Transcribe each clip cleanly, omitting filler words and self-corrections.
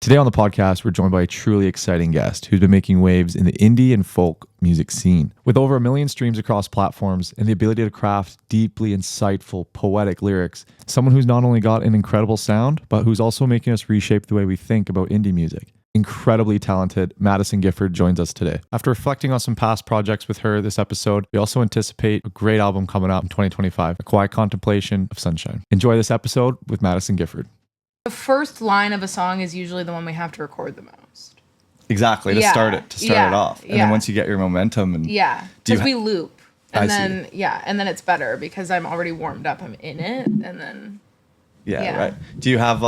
Today on the podcast, we're joined by a truly exciting guest who's been making waves in the indie and folk music scene. With over 1 million streams across platforms and the ability to craft deeply insightful, poetic lyrics, someone who's not only got an incredible sound, but who's also making us reshape the way we think about indie music. Incredibly talented, Madisyn Gifford joins us today. After reflecting on some past projects with her this episode, we also anticipate a great album coming out in 2025, A Quiet Contemplation of Sunshine. Enjoy this episode with Madisyn Gifford. The first line of a song is usually the one we have to record the most. Exactly, to start it off. And then once you get your momentum and because we loop. And then it's better because I'm already warmed up, I'm in it, and then right. Do you have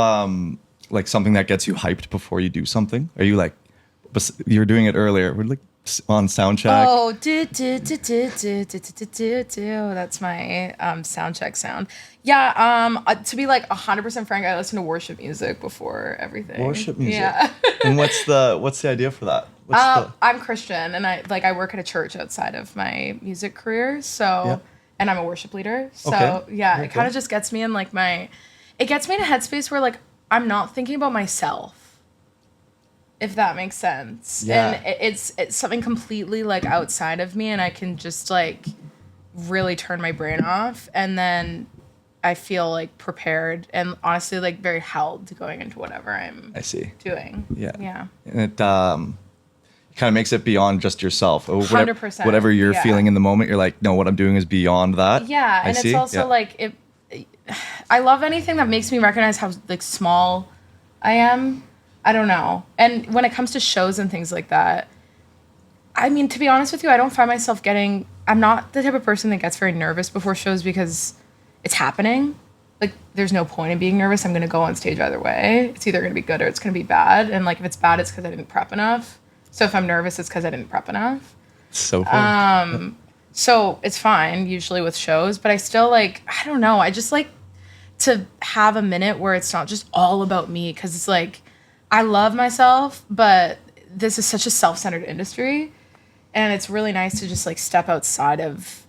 like something that gets you hyped before you do something? Are you like you were doing it earlier, we're like on sound check? Oh, that's my sound check sound. Yeah, to be like 100% frank, I listen to worship music before everything. Worship music? Yeah. And what's the idea for that? I'm Christian, and I work at a church outside of my music career, and I'm a worship leader. So it kind of just gets me in it gets me in a headspace where like I'm not thinking about myself, if that makes sense. Yeah. And it's something completely like outside of me, and I can just like really turn my brain off, and then I feel like prepared and honestly like very held to going into whatever I'm doing. Yeah. And it kind of makes it beyond just yourself. 100%. Whatever you're feeling in the moment, you're like, no, what I'm doing is beyond that. Yeah, and it's also like I love anything that makes me recognize how like small I am. I don't know. And when it comes to shows and things like that, I mean, to be honest with you, I don't find myself I'm not the type of person that gets very nervous before shows because it's happening. Like, there's no point in being nervous. I'm going to go on stage either way. It's either going to be good or it's going to be bad. And like, if it's bad, it's because I didn't prep enough. So if I'm nervous, it's because I didn't prep enough. So fun. So it's fine usually with shows, but I still like, I don't know. I just like to have a minute where it's not just all about me. Cause it's like, I love myself, but this is such a self-centered industry. And it's really nice to just like step outside of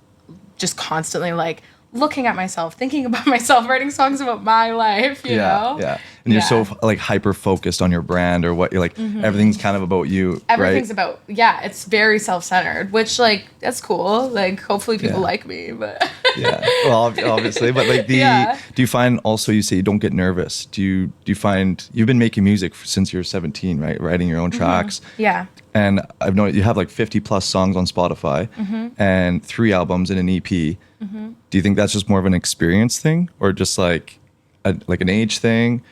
just constantly like looking at myself, thinking about myself, writing songs about my life, you know? Yeah. And you're so like hyper focused on your brand or what you're like, everything's kind of about you. Everything's about, it's very self-centered, which like, that's cool. Like, hopefully people like me, but. Well, obviously, but like do you find also, you say you don't get nervous. Do you find, you've been making music since you were 17, right? Writing your own tracks. Yeah. And I've known you have like 50 plus songs on Spotify and 3 albums and an EP. Do you think that's just more of an experience thing or just like an age thing?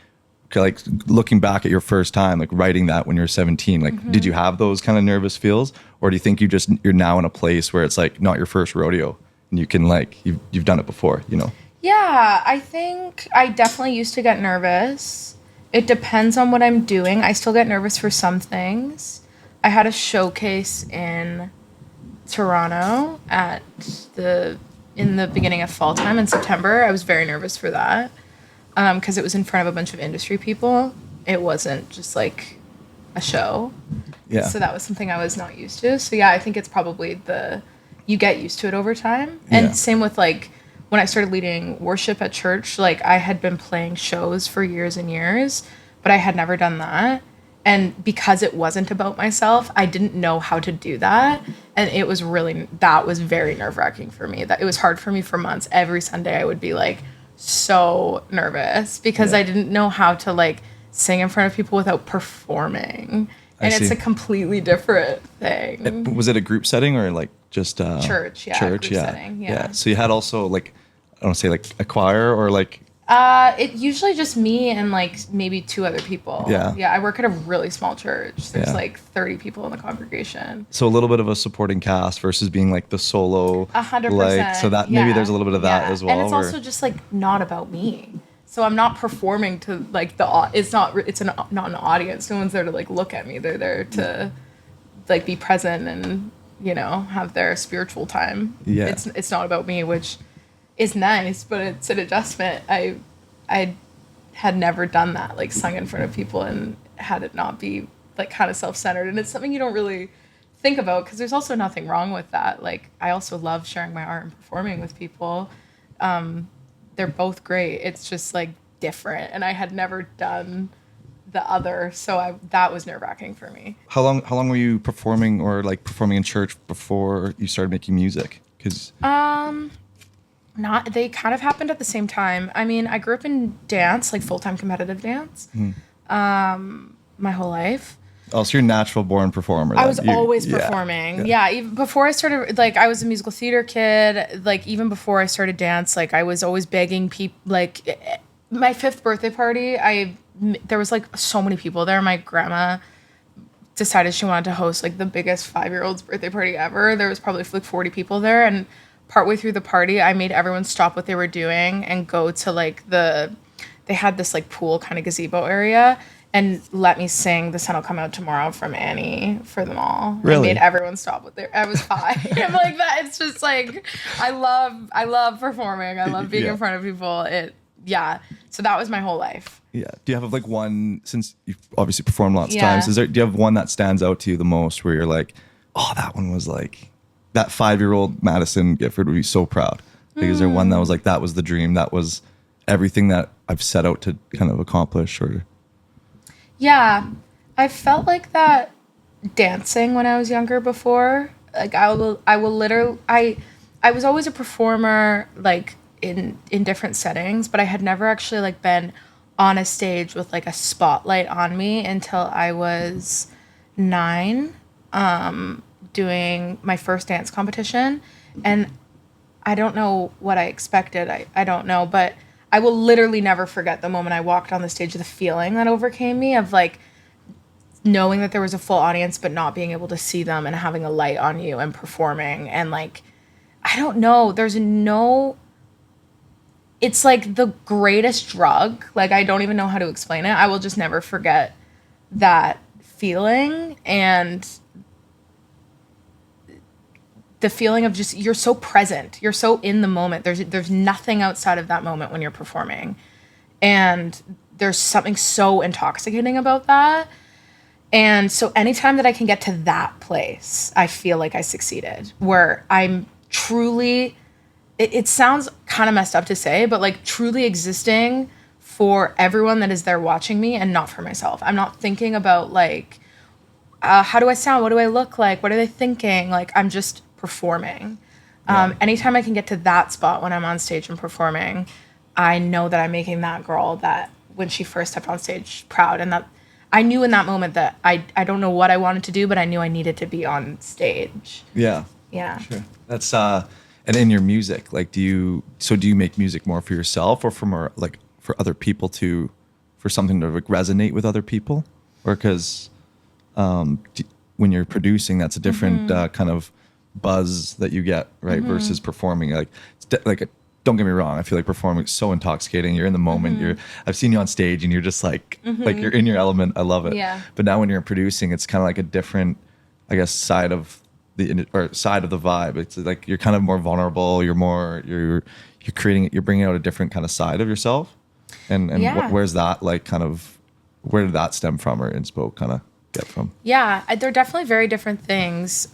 Like looking back at your first time, like writing that when you're 17, like did you have those kind of nervous feels, or do you think you're now in a place where it's like not your first rodeo and you can like you've done it before, you know? Yeah, I think I definitely used to get nervous. It depends on what I'm doing. I still get nervous for some things. I had a showcase in Toronto in the beginning of fall time in September. I was very nervous for that because it was in front of a bunch of industry people. It wasn't just like a show. Yeah. So that was something I was not used to. So yeah, I think it's probably you get used to it over time. And same with like when I started leading worship at church, like I had been playing shows for years and years, but I had never done that. And because it wasn't about myself, I didn't know how to do that. And that was very nerve-wracking for me. That it was hard for me for months. Every Sunday I would be like so nervous because I didn't know how to like sing in front of people without performing. And it's a completely different thing. Was it a group setting or like just church? Yeah, group setting. Yeah. So you had also like, I don't say like a choir or like. It usually just me and like maybe 2 other people. Yeah. Yeah, I work at a really small church. There's like 30 people in the congregation. So a little bit of a supporting cast versus being like the solo. 100%. Like, so that maybe there's a little bit of that as well. And it's also just like not about me. So I'm not performing to like it's not an audience. No one's there to like look at me. They're there to like be present and, you know, have their spiritual time. Yeah. It's not about me, which is nice, but it's an adjustment. I had never done that, like sung in front of people and had it not be like kind of self-centered. And it's something you don't really think about because there's also nothing wrong with that. Like I also love sharing my art and performing with people. They're both great. It's just like different. And I had never done the other. So that was nerve-wracking for me. How long were you performing or like performing in church before you started making music? Because they kind of happened at the same time. I mean, I grew up in dance, like full-time competitive dance, my whole life. Oh, so you're a natural born performer. I was always performing. Yeah, even before I started, like, I was a musical theater kid. Like, even before I started dance, like, I was always begging people. Like, my 5th birthday party, there was like so many people there. My grandma decided she wanted to host like the biggest 5-year-old's birthday party ever. There was probably like 40 people there, and partway through the party, I made everyone stop what they were doing and go to like they had this like pool kind of gazebo area, and let me sing "The Sun Will Come Out Tomorrow" from Annie for them all. Really? I made everyone stop what I was 5. I'm like that. It's just like I love performing. I love being in front of people. So that was my whole life. Yeah. Do you have like one, since you've obviously performed lots of times, do you have one that stands out to you the most where you're like, oh, that one was like, that 5-year-old Madisyn Gifford would be so proud? Like, is there one that was like, that was the dream, that was everything that I've set out to kind of accomplish? Or yeah, I felt like that dancing when I was younger before. Like I was always a performer, like in different settings, but I had never actually like been on a stage with like a spotlight on me until I was 9, doing my first dance competition. And I don't know what I expected. I don't know, but I will literally never forget the moment I walked on the stage, the feeling that overcame me of like knowing that there was a full audience, but not being able to see them, and having a light on you and performing. And like, I don't know, it's like the greatest drug. Like, I don't even know how to explain it. I will just never forget that feeling, and the feeling of just, you're so present, you're so in the moment. There's nothing outside of that moment when you're performing. And there's something so intoxicating about that. And so anytime that I can get to that place, I feel like I succeeded, where I'm truly, it sounds kind of messed up to say, but like truly existing for everyone that is there watching me and not for myself. I'm not thinking about like, how do I sound? What do I look like? What are they thinking? Like, I'm just performing. Anytime I can get to that spot when I'm on stage and performing, I know that I'm making that girl that when she first stepped on stage proud. And that I knew in that moment that I don't know what I wanted to do, but I knew I needed to be on stage. Yeah. Yeah. Sure. That's and in your music, like, do you make music more for yourself or for more like for other people for something to like resonate with other people? Or because when you're producing, that's a different kind of buzz that you get, right? Versus performing. Like, don't get me wrong, I feel like performing is so intoxicating. You're in the moment. I've seen you on stage and you're just like you're in your element. I love it. Yeah. But now when you're producing, it's kind of like a different, I guess, side of the vibe. It's like you're kind of more vulnerable. You're creating it. You're bringing out a different kind of side of yourself. And where's that like kind of, where did that stem from, or inspo kind of get from? Yeah, they're definitely very different things.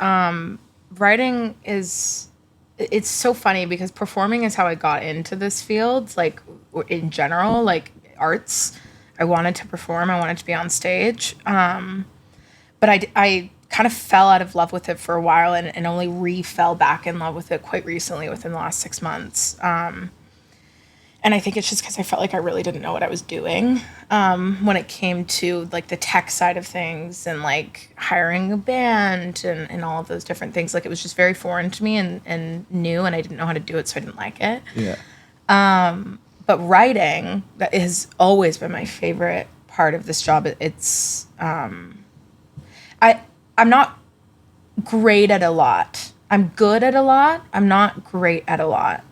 Writing it's so funny because performing is how I got into this field, like in general, like arts. I wanted to perform, I wanted to be on stage. But I kind of fell out of love with it for a while and only fell back in love with it quite recently within the last 6 months. And I think it's just because I felt like I really didn't know what I was doing when it came to like the tech side of things and like hiring a band and all of those different things. Like, it was just very foreign to me and new, and I didn't know how to do it, so I didn't like it. Yeah. But writing, that has always been my favorite part of this job. It's I'm not great at a lot. I'm good at a lot. I'm not great at a lot.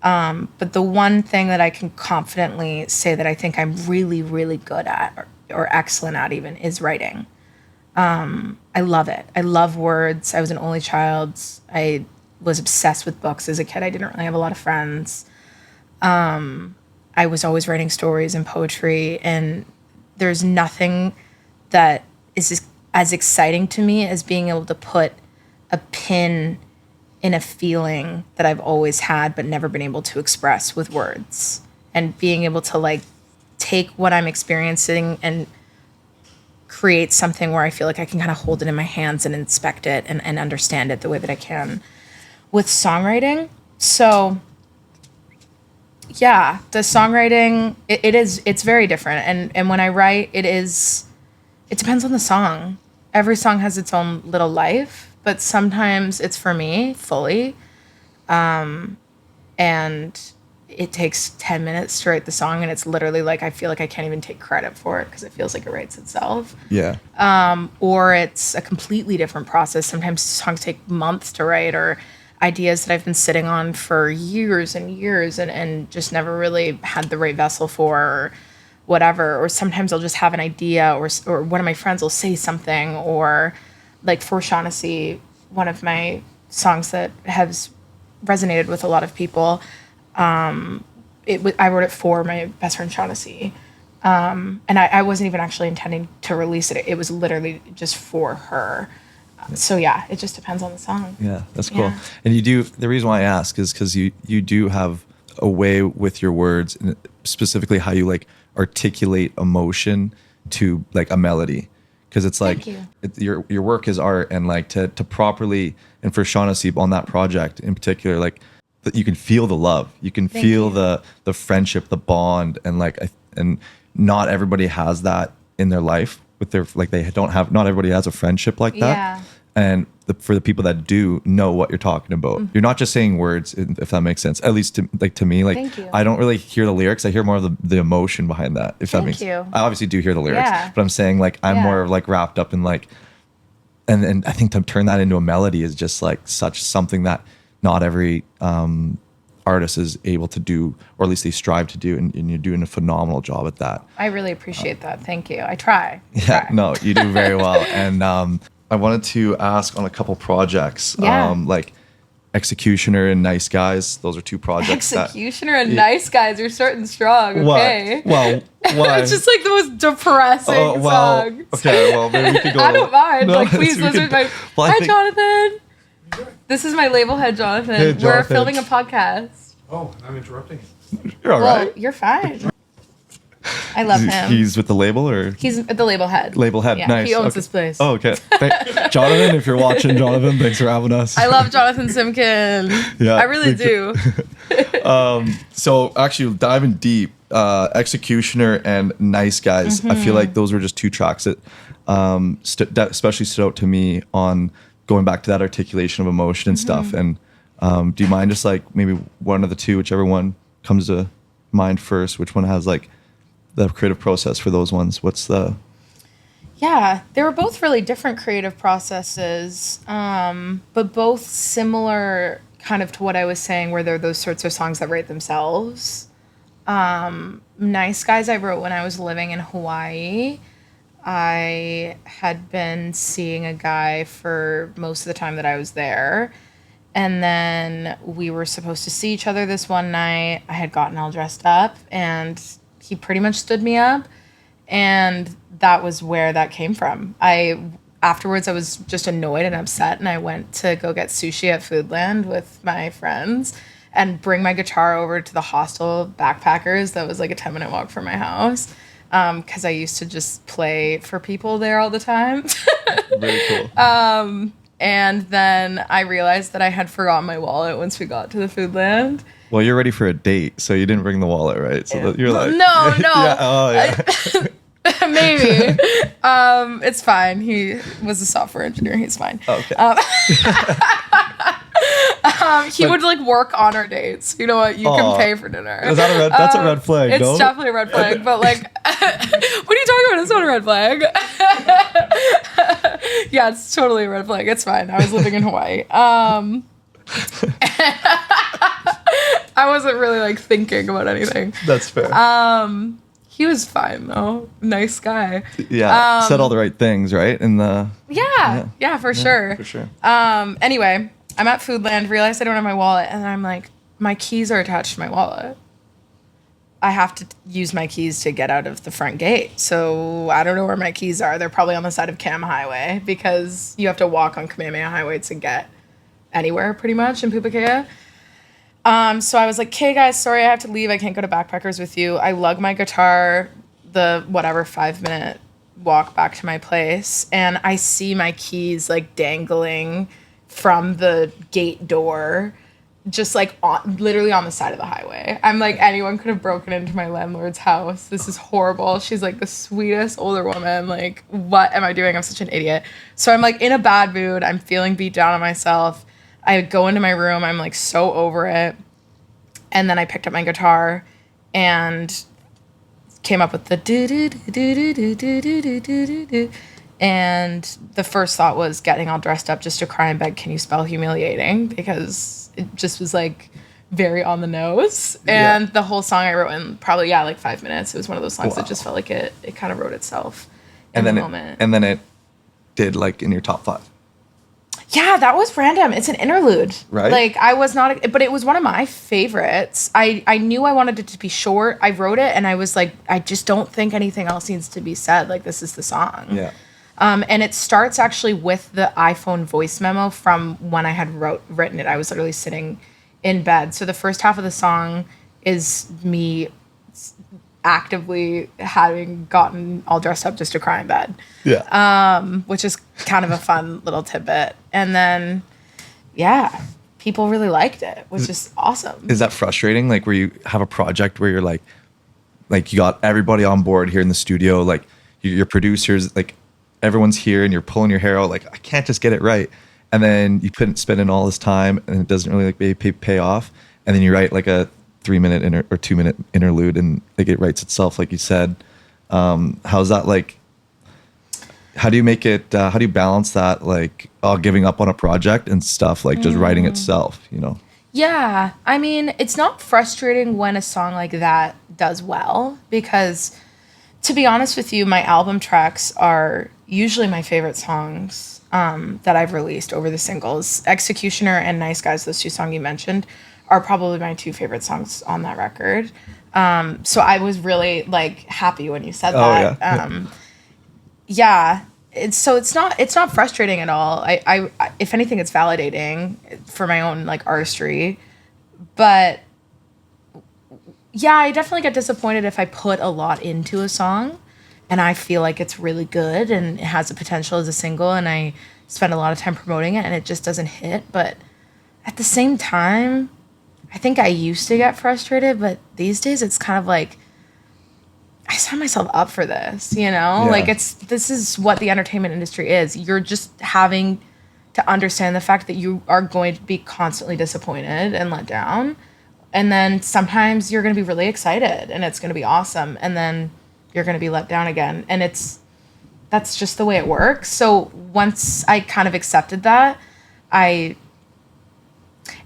But the one thing that I can confidently say that I think I'm really, really good at or excellent at even is writing. I love it. I love words. I was an only child. I was obsessed with books as a kid. I didn't really have a lot of friends. I was always writing stories and poetry, and there's nothing that is as exciting to me as being able to put a pin in a feeling that I've always had but never been able to express with words, and being able to like take what I'm experiencing and create something where I feel like I can kind of hold it in my hands and inspect it and understand it the way that I can with songwriting. So yeah, the songwriting, it's very different. And when I write, it depends on the song. Every song has its own little life, but sometimes it's for me fully. And it takes 10 minutes to write the song, and it's literally like I feel like I can't even take credit for it because it feels like it writes itself. Yeah. Or it's a completely different process. Sometimes songs take months to write, or ideas that I've been sitting on for years and years and just never really had the right vessel for, or whatever. Or sometimes I'll just have an idea, or one of my friends will say something, or like for Shaughnessy, one of my songs that has resonated with a lot of people. I wrote it for my best friend Shaughnessy. And I wasn't even actually intending to release it. It was literally just for her. So yeah, it just depends on the song. Yeah, that's cool. Yeah. And the reason why I ask is because you do have a way with your words, and specifically how you like articulate emotion to like a melody. Because it's like your work is art, and like to properly, and for Shaughnessy on that project in particular, like that you can feel the love, you can feel the friendship, the bond, and like and not everybody has that in their life with their, like they don't have, not everybody has a friendship like that. Yeah. And for the people that do know what you're talking about, you're not just saying words, if that makes sense. At least to me, like I don't really hear the lyrics. I hear more of the emotion behind that. If that makes sense. I obviously do hear the lyrics, but I'm saying like I'm more like wrapped up in like, and I think to turn that into a melody is just like something that not every artist is able to do, or at least they strive to do, and you're doing a phenomenal job at that. I really appreciate that. Thank you. I try. No, you do very well. And I wanted to ask on a couple projects, like Executioner and Nice Guys. Those are two projects. Executioner and Nice Guys are starting strong. Okay. Well, why? It's just like the most depressing song. Okay, well, maybe we could go. I don't mind. No, like, please listen to my. Hi, Jonathan. This is my label head, Jonathan. Hey, Jonathan. We're filming a podcast. Oh, I'm interrupting. You're all right. Well, you're fine. I love him. He's with the label, or he's the label head. Label head, yeah, nice. He owns this place. Oh, okay. Jonathan, if you're watching, Jonathan, thanks for having us. I love Jonathan Simkin. Yeah, I really do. So actually, diving deep, Executioner and Nice Guys. I feel like those were just two tracks that, that especially stood out to me on going back to that articulation of emotion and stuff. And do you mind just like maybe one of the two, whichever one comes to mind first, which one has like the creative process for those ones? What's the... Yeah, they were both really different creative processes, but both similar kind of to what I was saying, where they're those sorts of songs that write themselves. Nice Guys I wrote when I was living in Hawaii. I had been seeing a guy for most of the time that I was there. And then we were supposed to see each other this one night. I had gotten all dressed up, and he pretty much stood me up. And that was where that came from. Afterwards, I was just annoyed and upset, and I went to go get sushi at Foodland with my friends and bring my guitar over to the hostel backpackers that was like a 10-minute walk from my house, because I used to just play for people there all the time. Very cool. And then I realized that I had forgotten my wallet once we got to the Foodland. Well, you're ready for a date, so you didn't bring the wallet, right? So you're like... No. Yeah, oh, yeah. Maybe. It's fine. He was a software engineer. He's fine. Okay. He would like work on our dates. You know what? You can pay for dinner. Is that that's a red flag, It's definitely a red flag, but like, what are you talking about? It's not a red flag. Yeah, it's totally a red flag. It's fine. I was living in Hawaii. I wasn't really like thinking about anything. That's fair. He was fine though. Nice guy. Yeah. Said all the right things, right? In the... Yeah, for sure. For sure. Anyway, I'm at Foodland, realized I don't have my wallet, and I'm like, my keys are attached to my wallet. I have to use my keys to get out of the front gate. So I don't know where my keys are. They're probably on the side of Kam Highway, because you have to walk on Kamehameha Highway to get anywhere pretty much in Pupukea. So I was like, okay, guys, sorry, I have to leave. I can't go to Backpackers with you. I lug my guitar the 5-minute walk back to my place and I see my keys like dangling from the gate door, just like literally on the side of the highway. I'm like, anyone could have broken into my landlord's house. This is horrible. She's like the sweetest older woman. Like, what am I doing? I'm such an idiot. So I'm like in a bad mood. I'm feeling beat down on myself. I go into my room. I'm like so over it. And then I picked up my guitar and came up with the do do do do do do do do do do. And the first thought was getting all dressed up just to cry in bed. Can you spell humiliating? Because it just was like very on the nose. And the whole song I wrote in probably, like 5 minutes. It was one of those songs that just felt like it kind of wrote itself in the moment. And then it did like in your top 5. Yeah, that was random. It's an interlude. Right. Like I was not, but it was one of my favorites. I knew I wanted it to be short. I wrote it and I was like, I just don't think anything else needs to be said. Like this is the song. Yeah. And it starts actually with the iPhone voice memo from when I had written it. I was literally sitting in bed. So the first half of the song is me actively having gotten all dressed up just to cry in bed. Yeah. Which is kind of a fun little tidbit. And then, people really liked it, which is awesome. Is that frustrating? Like where you have a project where you're like you got everybody on board here in the studio, like your producers, like everyone's here and you're pulling your hair out. Like, I can't just get it right. And then you spend in all this time and it doesn't really like pay off. And then you write like a 3-minute or 2-minute interlude and like it writes itself, like you said. How's that like? How do you make it? How do you balance that? Like, giving up on a project and stuff, like just writing itself, you know? Yeah. I mean, it's not frustrating when a song like that does well, because to be honest with you, my album tracks are usually my favorite songs that I've released over the singles. Executioner and Nice Guys, those 2 songs you mentioned, are probably my 2 favorite songs on that record. So I was really like happy when you said that. Yeah. It's not frustrating at all. I if anything, it's validating for my own like artistry. But yeah, I definitely get disappointed if I put a lot into a song and I feel like it's really good and it has the potential as a single and I spend a lot of time promoting it and it just doesn't hit. But at the same time, I think I used to get frustrated, but these days it's kind of like, I signed myself up for this, you know? Yeah. Like this is what the entertainment industry is. You're just having to understand the fact that you are going to be constantly disappointed and let down. And then sometimes you're going to be really excited and it's going to be awesome. And then you're going to be let down again. And that's just the way it works. So once I kind of accepted that,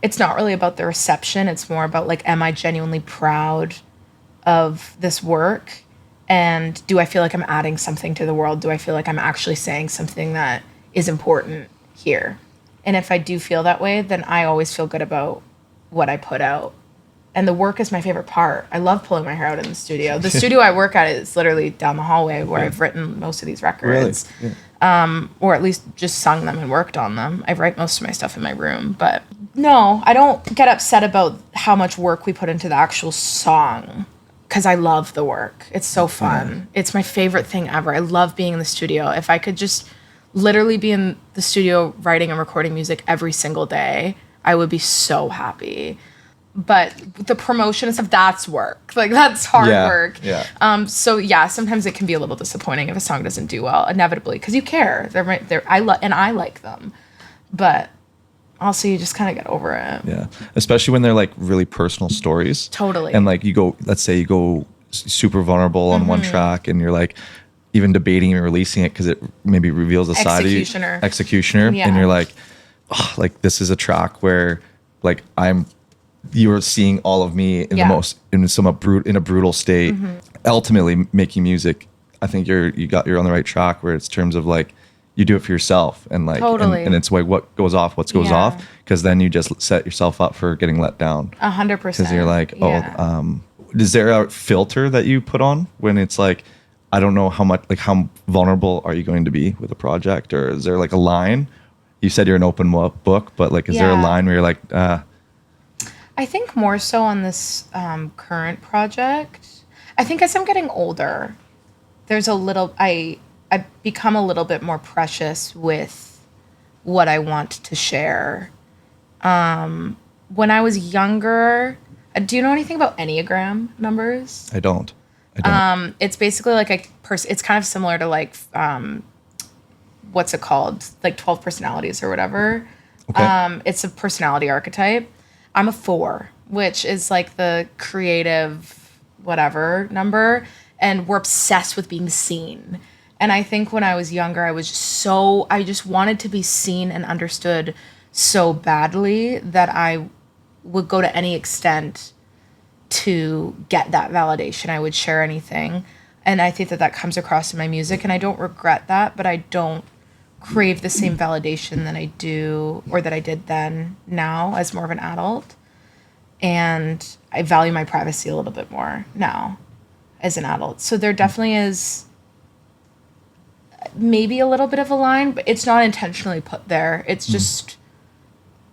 it's not really about the reception. It's more about like, am I genuinely proud of this work? And do I feel like I'm adding something to the world? Do I feel like I'm actually saying something that is important here? And if I do feel that way, then I always feel good about what I put out. And the work is my favorite part. I love pulling my hair out in the studio. The studio I work at is literally down the hallway where I've written most of these records. Really? Yeah. Or at least just sung them and worked on them. I write most of my stuff in my room. But no, I don't get upset about how much work we put into the actual song because I love the work. It's so fun. It's my favorite thing ever. I love being in the studio. If I could just literally be in the studio writing and recording music every single day, I would be so happy. But the promotion and stuff, that's work. Like, that's hard work. Yeah. So, yeah, sometimes it can be a little disappointing if a song doesn't do well, inevitably, because you care. I like them. But also, you just kind of get over it. Yeah. Especially when they're, like, really personal stories. Totally. And, like, let's say you go super vulnerable on one track, and you're, like, even debating and releasing it because it maybe reveals a side of you. Executioner. Yeah. And you're like, oh, like, this is a track where, like, you are seeing all of me in in a brutal state. Ultimately, making music, I think you're on the right track where it's terms of like you do it for yourself and like and it's like what goes off, because then you just set yourself up for getting let down. 100%. Because you're like, is there a filter that you put on when it's like, I don't know how vulnerable are you going to be with a project, or is there like a line? You said you're an open book, but like, is there a line where you're like, I think more so on this current project. I think as I'm getting older, there's a little, I I've become a little bit more precious with what I want to share. When I was younger, do you know anything about Enneagram numbers? I don't. It's basically like it's kind of similar to like, what's it called? Like 12 personalities or whatever. Okay. It's a personality archetype. I'm a 4, which is like the creative whatever number. And we're obsessed with being seen. And I think when I was younger, I just wanted to be seen and understood so badly that I would go to any extent to get that validation. I would share anything. And I think that that comes across in my music. And I don't regret that, but I don't crave the same validation that I do or that I did then now as more of an adult. And I value my privacy a little bit more now as an adult. So there definitely is maybe a little bit of a line, but it's not intentionally put there. It's just,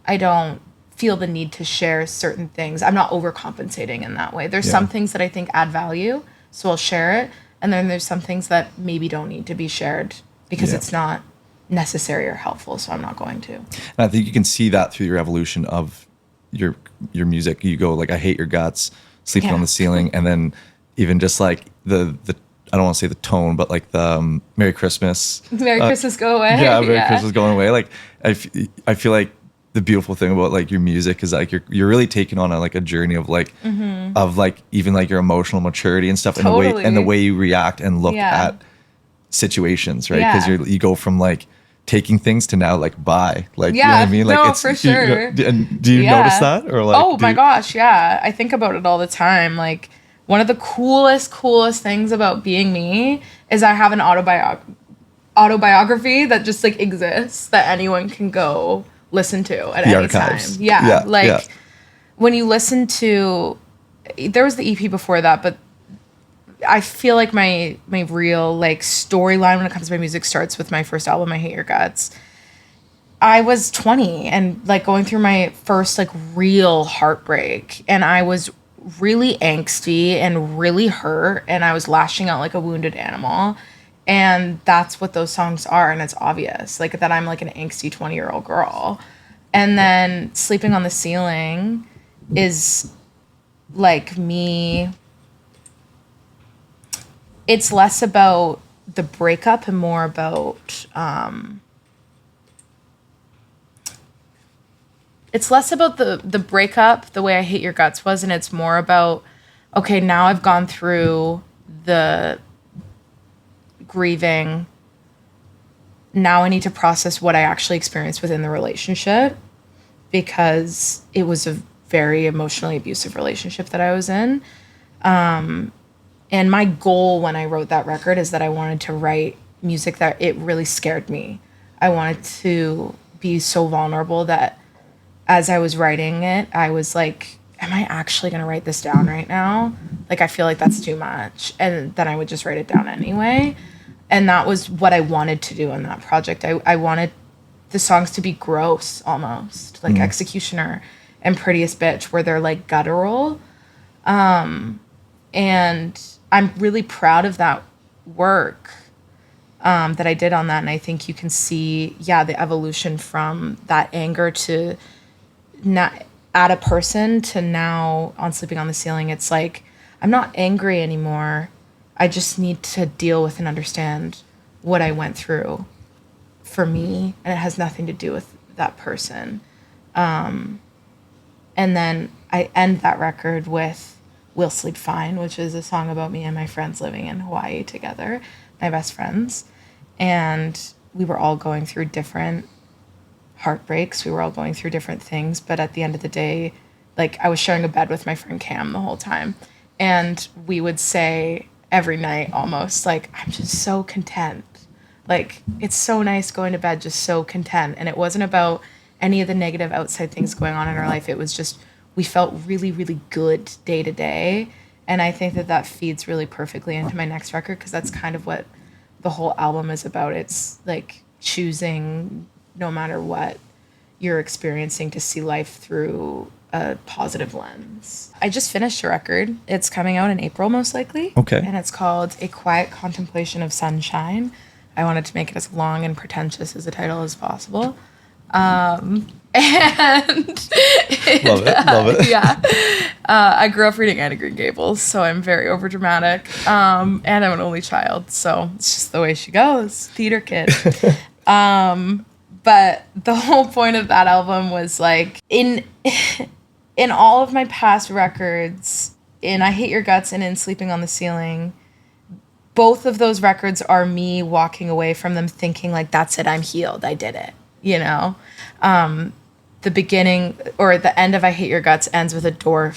I don't feel the need to share certain things. I'm not overcompensating in that way. There's some things that I think add value, so I'll share it. And then there's some things that maybe don't need to be shared because it's not necessary or helpful, so I'm not going to. And I think you can see that through your evolution of your music. You go like, I hate your guts, sleeping on the ceiling, and then even just like the I don't want to say the tone, but like the Merry Christmas. Merry Christmas go away. Yeah, Merry Christmas going away. Like I feel like the beautiful thing about like your music is like you're really taking on a journey of like of like even like your emotional maturity and stuff, and the way you react and look at situations, right? Because you go from like taking things to now like buy, like you know what I mean? Like no, it's for sure. And do you notice that, or like? Oh my gosh, yeah. I think about it all the time. Like one of the coolest things about being me is I have an autobiography that just like exists that anyone can go listen to at any archives. time. Yeah. When you listen to, there was the EP before that, but I feel like my real like storyline when it comes to my music starts with my first album, I Hate Your Guts. I was 20 and like going through my first like real heartbreak, and I was really angsty and really hurt, and I was lashing out like a wounded animal. And that's what those songs are, and it's obvious like that I'm like an angsty 20-year-old girl. And then Sleeping on the Ceiling is like me. It's less about the breakup and more about it's less about the breakup the way I Hate Your Guts was, and it's more about, okay, now I've gone through the grieving. Now I need to process what I actually experienced within the relationship, because it was a very emotionally abusive relationship that I was in. And my goal when I wrote that record is that I wanted to write music that it really scared me. I wanted to be so vulnerable that as I was writing it, I was like, am I actually going to write this down right now? Like, I feel like that's too much. And then I would just write it down anyway. And that was what I wanted to do in that project. I wanted the songs to be gross almost, like Executioner and Prettiest Bitch, where they're like guttural. And I'm really proud of that work that I did on that. And I think you can see, the evolution from that anger to not at a person to now on Sleeping on the Ceiling. It's like, I'm not angry anymore. I just need to deal with and understand what I went through for me. And it has nothing to do with that person. And then I end that record with We'll Sleep Fine, which is a song about me and my friends living in Hawaii together, my best friends. And we were all going through different heartbreaks. We were all going through different things. But at the end of the day, like, I was sharing a bed with my friend Cam the whole time. And we would say every night almost, like, I'm just so content. Like, it's so nice going to bed just so content. And it wasn't about any of the negative outside things going on in our life. It was just, we felt really, really good day to day. And I think that that feeds really perfectly into my next record, because that's kind of what the whole album is about. It's like choosing, no matter what you're experiencing, to see life through a positive lens. I just finished a record. It's coming out in April, most likely. Okay. And it's called A Quiet Contemplation of Sunshine. I wanted to make it as long and pretentious as a title as possible. And Love it. yeah, I grew up reading Anne of Green Gables, so I'm very overdramatic. And I'm an only child, so it's just the way she goes, theater kid. But the whole point of that album was like in all of my past records, in I Hate Your Guts and in Sleeping on the Ceiling, both of those records are me walking away from them thinking like, that's it, I'm healed, I did it, you know? The beginning or the end of I Hate Your Guts ends with a door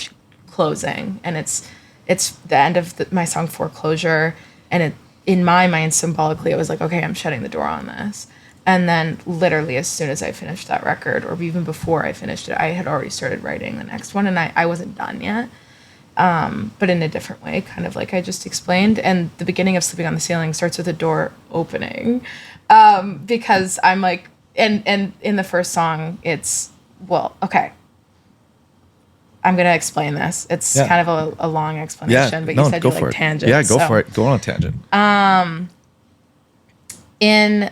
closing, and it's the end of my song Foreclosure, and it, in my mind, symbolically, it was like, okay, I'm shutting the door on this. And then literally as soon as I finished that record, or even before I finished it, I had already started writing the next one, and I wasn't done yet. But in a different way, kind of like I just explained. And the beginning of Sleeping on the Ceiling starts with a door opening, because I'm like, and in the first song, it's, well, okay, I'm going to explain this. It's kind of a long explanation, but you said you like tangents. Yeah, go for it. Go on a tangent. In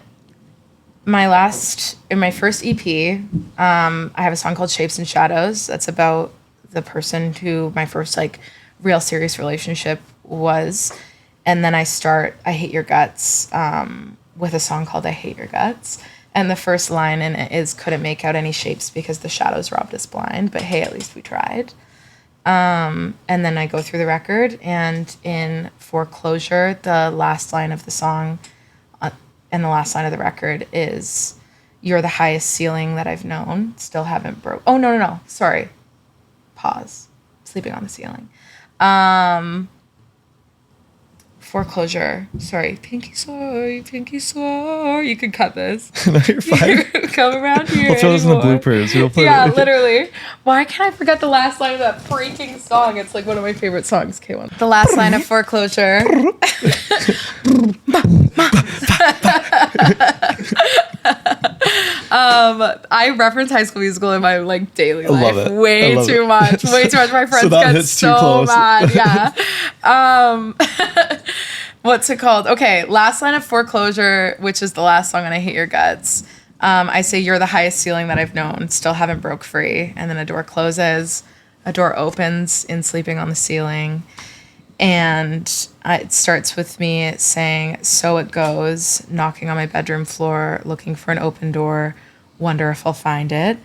my first EP, I have a song called Shapes and Shadows. That's about the person who my first like real serious relationship was. And then I start I Hate Your Guts with a song called I Hate Your Guts. And the first line in it is, couldn't make out any shapes because the shadows robbed us blind, but hey, at least we tried. And then I go through the record, and in Foreclosure, the last line of the song and the last line of the record is, you're the highest ceiling that I've known, still haven't broke. Oh, no. Sorry. Pause. Sleeping on the Ceiling. Foreclosure. Sorry. Pinky sore. You can cut this. No, you're fine. Come around here. We'll throw this in the bloopers. We'll put literally. Why can't I forget the last line of that freaking song? It's like one of my favorite songs. K1. The last line of Foreclosure. I reference High School Musical in my like daily life way too much. Way too much. My friends get so mad. Yeah. What's it called? Okay, last line of Foreclosure, which is the last song on I Hate Your Guts. I say, you're the highest ceiling that I've known, still haven't broke free. And then a door closes, a door opens in Sleeping on the Ceiling. And it starts with me saying, so it goes, knocking on my bedroom floor, looking for an open door, wonder if I'll find it.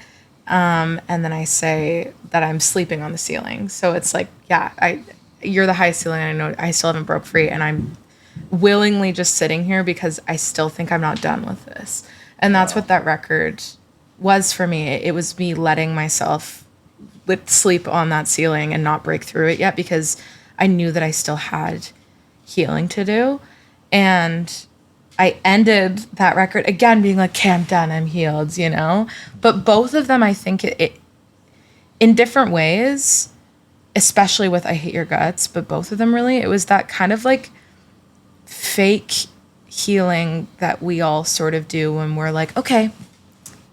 And then I say that I'm sleeping on the ceiling. So it's like, you're the highest ceiling I know, I still haven't broke free. And I'm willingly just sitting here because I still think I'm not done with this. And that's what that record was for me. It was me letting myself sleep on that ceiling and not break through it yet, because I knew that I still had healing to do. And I ended that record again being like, okay, I'm done, I'm healed, you know? But both of them, I think it in different ways, especially with I Hate Your Guts, but both of them really, it was that kind of like fake healing that we all sort of do when we're like, okay,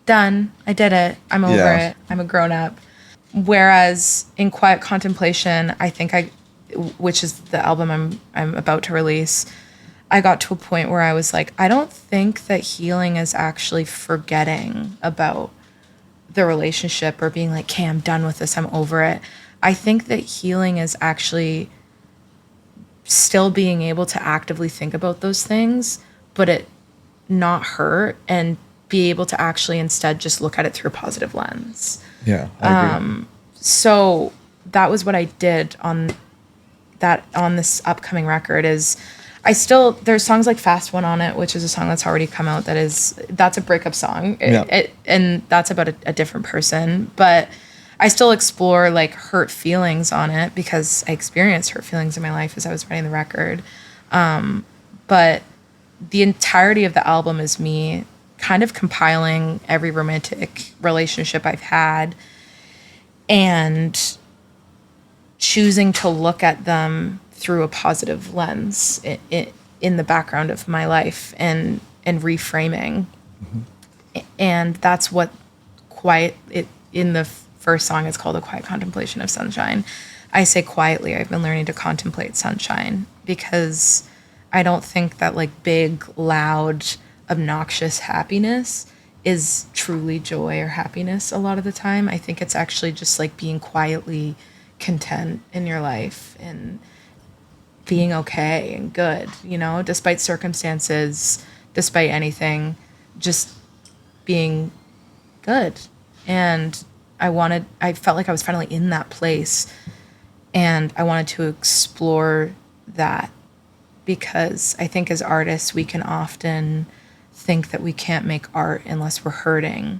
done, I did it, I'm over it, I'm a grown up. Whereas in Quiet Contemplation, I think which is the album I'm about to release, I got to a point where I was like, I don't think that healing is actually forgetting about the relationship or being like, okay, I'm done with this, I'm over it. I think that healing is actually still being able to actively think about those things, but it not hurt, and be able to actually instead just look at it through a positive lens. Yeah, I agree. So that was what I did on this upcoming record. Is there's songs like Fast One on it, which is a song that's already come out, that's a breakup song. And that's about a different person, but I still explore like hurt feelings on it because I experienced hurt feelings in my life as I was writing the record. But the entirety of the album is me kind of compiling every romantic relationship I've had and choosing to look at them through a positive lens in the background of my life and reframing. Mm-hmm. And that's what in the first song, it's called A Quiet Contemplation of Sunshine. I say quietly, I've been learning to contemplate sunshine because I don't think that like big, loud, obnoxious happiness is truly joy or happiness a lot of the time. I think it's actually just like being quietly content in your life and being okay and good, you know, despite circumstances, despite anything, just being good. And I felt like I was finally in that place, and I wanted to explore that, because I think as artists, we can often think that we can't make art unless we're hurting.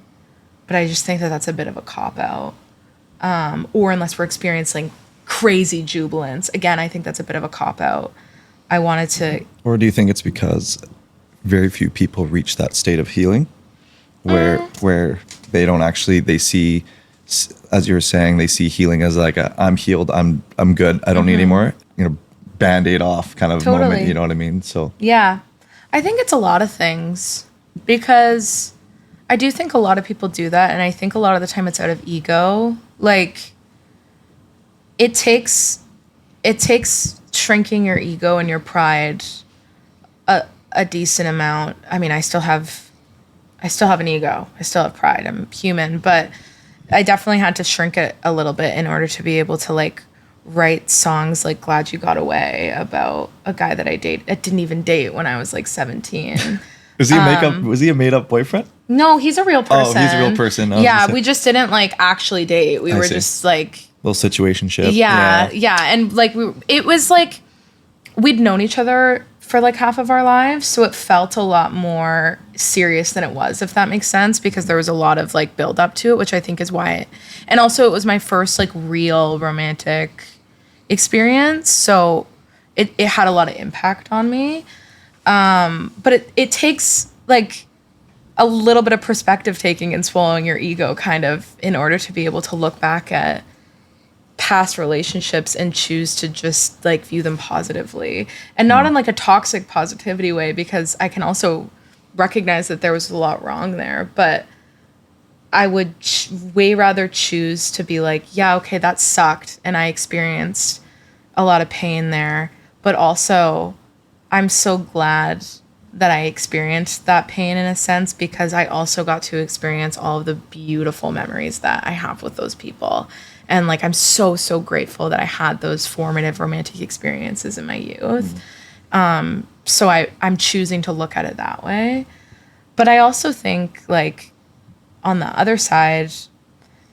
But I just think that that's a bit of a cop-out. Or unless we're experiencing crazy jubilance. Again, I think that's a bit of a cop-out. I wanted to... Or do you think it's because very few people reach that state of healing where they don't actually, they see, as you were saying, they see healing as like I'm healed, I'm good, I don't need any more, you know, Band-Aid off kind of moment, you know what I mean? So yeah, I think it's a lot of things, because I do think a lot of people do that, and I think a lot of the time it's out of ego. Like, it takes shrinking your ego and your pride a decent amount. I mean, I still have an ego. I still have pride. I'm human, but I definitely had to shrink it a little bit in order to be able to like write songs like Glad You Got Away about a guy that I didn't even date when I was like 17. was he a made up boyfriend? No, he's a real person. Oh, he's a real person. Yeah, we just didn't like actually date. We were just like little situationship. Yeah. And like it was like we'd known each other for like half of our lives, so it felt a lot more serious than it was, if that makes sense, because there was a lot of like build up to it, which I think is why and also it was my first like real romantic experience, so it had a lot of impact on me. But it takes like a little bit of perspective taking and swallowing your ego kind of in order to be able to look back at past relationships and choose to just like view them positively, and not in like a toxic positivity way, because I can also recognize that there was a lot wrong there, but I would way rather choose to be like, yeah, okay, that sucked and I experienced a lot of pain there, but also I'm so glad that I experienced that pain in a sense, because I also got to experience all of the beautiful memories that I have with those people. And like, I'm so, so grateful that I had those formative romantic experiences in my youth. So I'm choosing to look at it that way. But I also think like on the other side,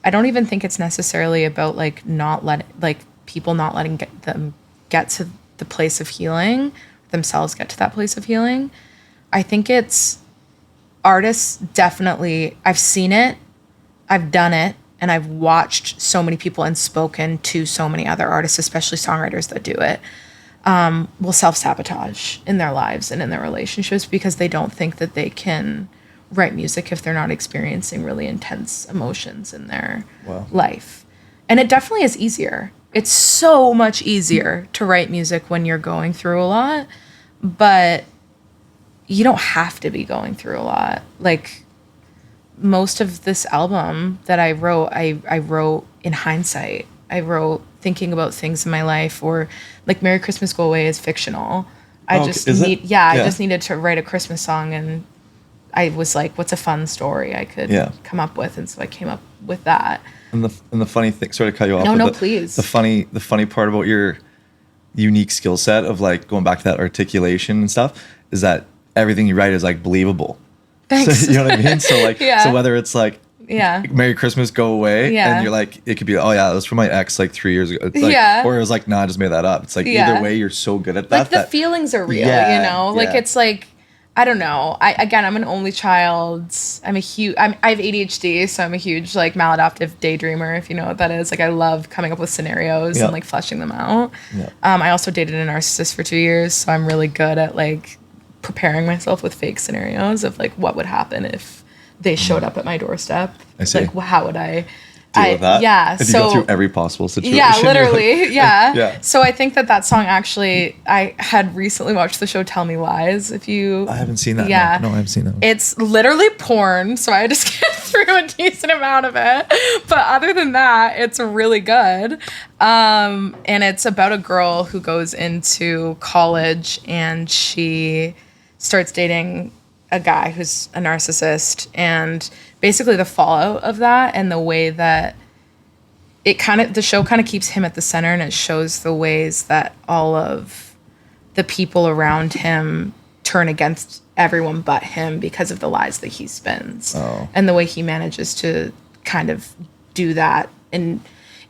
I don't even think it's necessarily about like people not letting them get to the place of healing, themselves get to that place of healing. I think it's artists definitely, I've seen it, I've done it, and I've watched so many people and spoken to so many other artists, especially songwriters that do it, will self-sabotage in their lives and in their relationships because they don't think that they can write music if they're not experiencing really intense emotions in their life. And it definitely is easier. It's so much easier to write music when you're going through a lot, but you don't have to be going through a lot. Like, most of this album that I wrote in hindsight. I wrote thinking about things in my life, or like Merry Christmas Go Away is fictional. I just needed to write a Christmas song, and I was like, what's a fun story I could come up with? And so I came up with that. And the funny thing, sorry to cut you off. No, please. The funny part about your unique skill set of like going back to that articulation and stuff is that everything you write is like believable. Thanks. So, you know what I mean? So like, so whether it's like, Merry Christmas Go Away, and you're like, it could be, oh yeah, that was from my ex like 3 years ago. It's like, or it was like, nah, I just made that up. It's like either way, you're so good at that. Like the feelings are real, you know? Like it's like, I don't know. I'm an only child. I have ADHD, so I'm a huge like maladaptive daydreamer, if you know what that is. Like I love coming up with scenarios and like fleshing them out. I also dated a narcissist for 2 years, so I'm really good at like preparing myself with fake scenarios of like what would happen if they showed up at my doorstep. I see. Like how would I deal with that? Yeah. If you go through every possible situation. Yeah, literally. Yeah. So I think that song actually, I had recently watched the show Tell Me Lies. I haven't seen that. Yeah. No, I haven't seen that one. It's literally porn, so I had to skip through a decent amount of it. But other than that, it's really good. And it's about a girl who goes into college and she starts dating a guy who's a narcissist, and basically the fallout of that and the way that the show kind of keeps him at the center, and it shows the ways that all of the people around him turn against everyone but him because of the lies that he spins. And the way he manages to kind of do that. And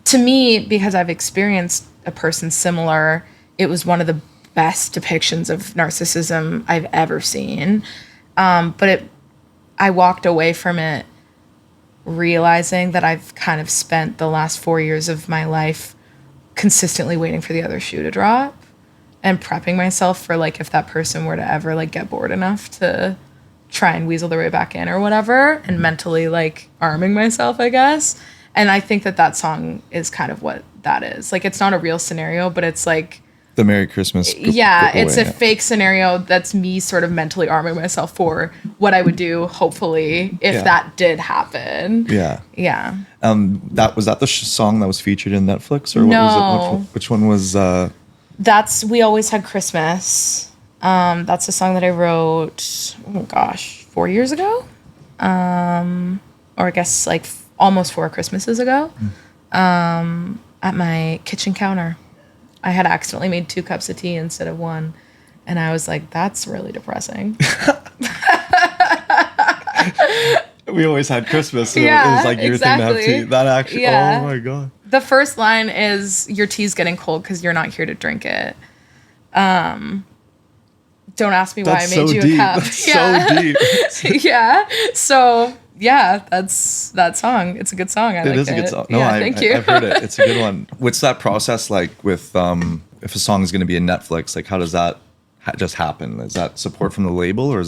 to me, because I've experienced a person similar, it was one of the best depictions of narcissism I've ever seen. But I walked away from it realizing that I've kind of spent the last 4 years of my life consistently waiting for the other shoe to drop and prepping myself for, like, if that person were to ever, like, get bored enough to try and weasel their way back in or whatever, and mentally, like, arming myself, I guess. And I think that song is kind of what that is. Like, it's not a real scenario, but it's like the Merry Christmas. It's a fake scenario that's me sort of mentally arming myself for what I would do, hopefully, if that did happen. Yeah. Yeah. Was that the song that was featured in Netflix, or what No. was it? Which one was? That's We Always Had Christmas. That's a song that I wrote, 4 years ago. Or I guess like almost 4 Christmases ago. At my kitchen counter. I had accidentally made 2 cups of tea instead of 1. And I was like, that's really depressing. We Always Had Christmas. So Yeah, it was like your thing to have tea. That actually, Yeah. oh my God. The first line is, your tea's getting cold because you're not here to drink it. Don't ask me why I made you a cup. That's so deep. Yeah. So, yeah, that's that song. It's a good song. It is a good song. No, yeah, thank you. I've heard it. It's a good one. What's that process like with if a song is going to be in Netflix? Like, how does that just happen? Is that support from the label, or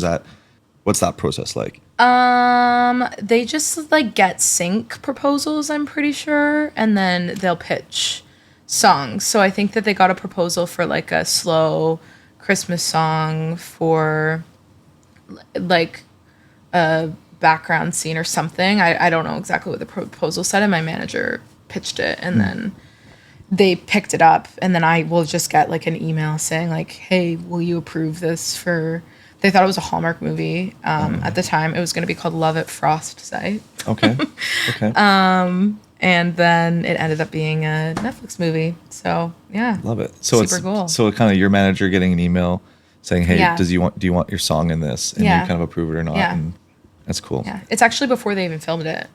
what's that process like? They just like get sync proposals, I'm pretty sure, and then they'll pitch songs. So I think that they got a proposal for like a slow Christmas song for like a background scene or something. I don't know exactly what the proposal said, and my manager pitched it, and then they picked it up, and then I will just get like an email saying like, hey, will you approve this for... They thought it was a Hallmark movie. At the time, it was going to be called Love at Frost Sight. Okay. And then it ended up being a Netflix movie. So, yeah. Love it. So super cool. So kind of your manager getting an email saying, hey, Yeah. do you want your song in this? And Yeah. you kind of approve it or not. Yeah. And that's cool. Yeah. It's actually before they even filmed it,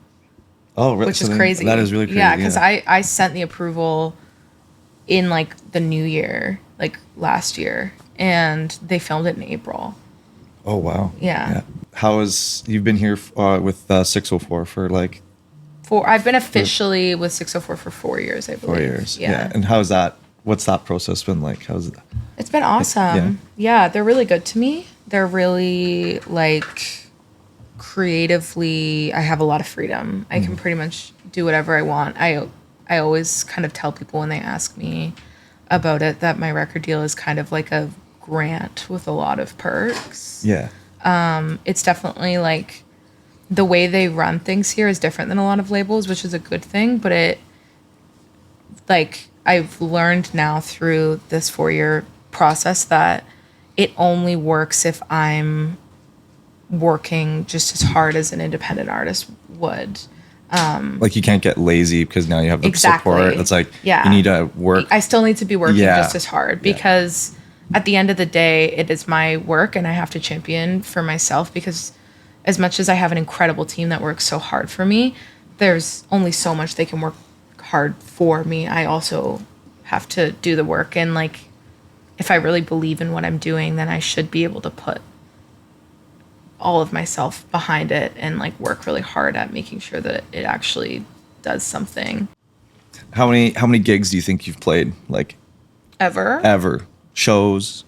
Oh, really? which is crazy. That is really crazy. Yeah, because I sent the approval in like the new year, like last year, and they filmed it in April. Oh, wow. Yeah. You've been here with 604 for like I've been officially with 604 for 4 years, I believe. 4 years. Yeah. And how's that? What's that process been like? How's it? It's been awesome. Yeah, they're really good to me. They're really like creatively, I have a lot of freedom. I can pretty much do whatever I want. I always kind of tell people when they ask me about it that my record deal is kind of like a grant with a lot of perks. Yeah. It's definitely like the way they run things here is different than a lot of labels, which is a good thing, but it like I've learned now through this 4-year process that it only works if I'm working just as hard as an independent artist would. Like you can't get lazy because now you have the Exactly. support. It's like Yeah. you need to work. I still need to be working Yeah. just as hard because at the end of the day, it is my work and I have to champion for myself, because as much as I have an incredible team that works so hard for me, there's only so much they can work hard for me. I also have to do the work, and like if I really believe in what I'm doing, then I should be able to put all of myself behind it and like work really hard at making sure that it actually does something. How many gigs do you think you've played? Like Ever? Shows?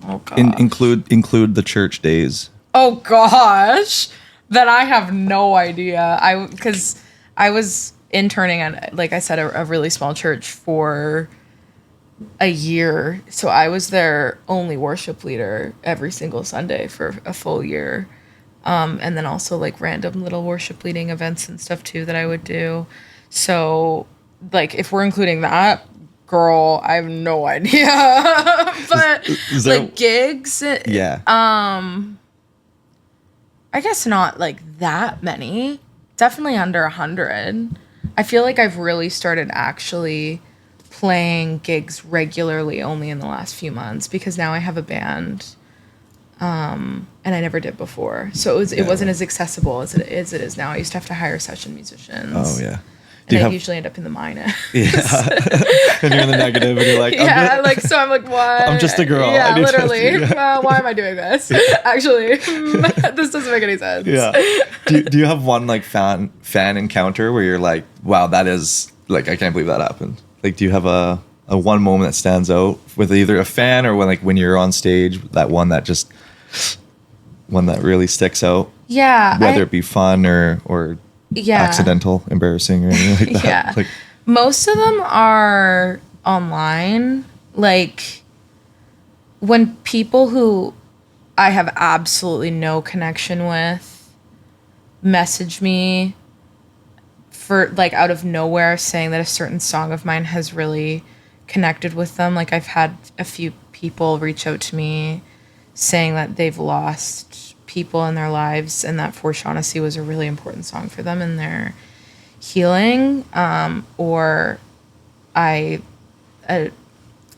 Oh god. Include the church days. Oh gosh, that I have no idea. Because I was interning at, like I said, a really small church for a year, so I was their only worship leader every single Sunday for a full year, And then also like random little worship leading events and stuff too that I would do. So like if we're including that, girl, I have no idea. But is there, like gigs, yeah. I guess not like that many. Definitely under 100. I feel like I've really started actually playing gigs regularly only in the last few months because now I have a band. And I never did before. So it wasn't as accessible as it is now. I used to have to hire session musicians. Oh, yeah. And I usually end up in the minus. Yeah. And you're in the negative and you're like, so I'm like, what? I'm just a girl. Yeah, literally. Why am I doing this? Actually, this doesn't make any sense. Yeah. Do you have one like fan encounter where you're like, wow, that is like, I can't believe that happened? Like, do you have a one moment that stands out with either a fan or when you're on stage, that one that really sticks out? Yeah. Whether it be fun or accidental, embarrassing, or anything like that. Yeah. Like, most of them are online. Like when people who I have absolutely no connection with message me for like out of nowhere saying that a certain song of mine has really connected with them. Like I've had a few people reach out to me saying that they've lost people in their lives and that For Shaughnessy was a really important song for them in their healing. Or a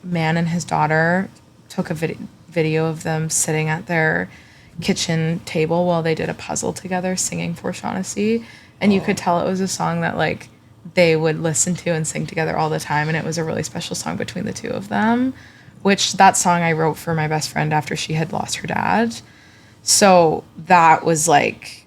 man and his daughter took a video of them sitting at their kitchen table while they did a puzzle together singing For Shaughnessy. And you could tell it was a song that like they would listen to and sing together all the time. And it was a really special song between the two of them, which that song I wrote for my best friend after she had lost her dad. So that was like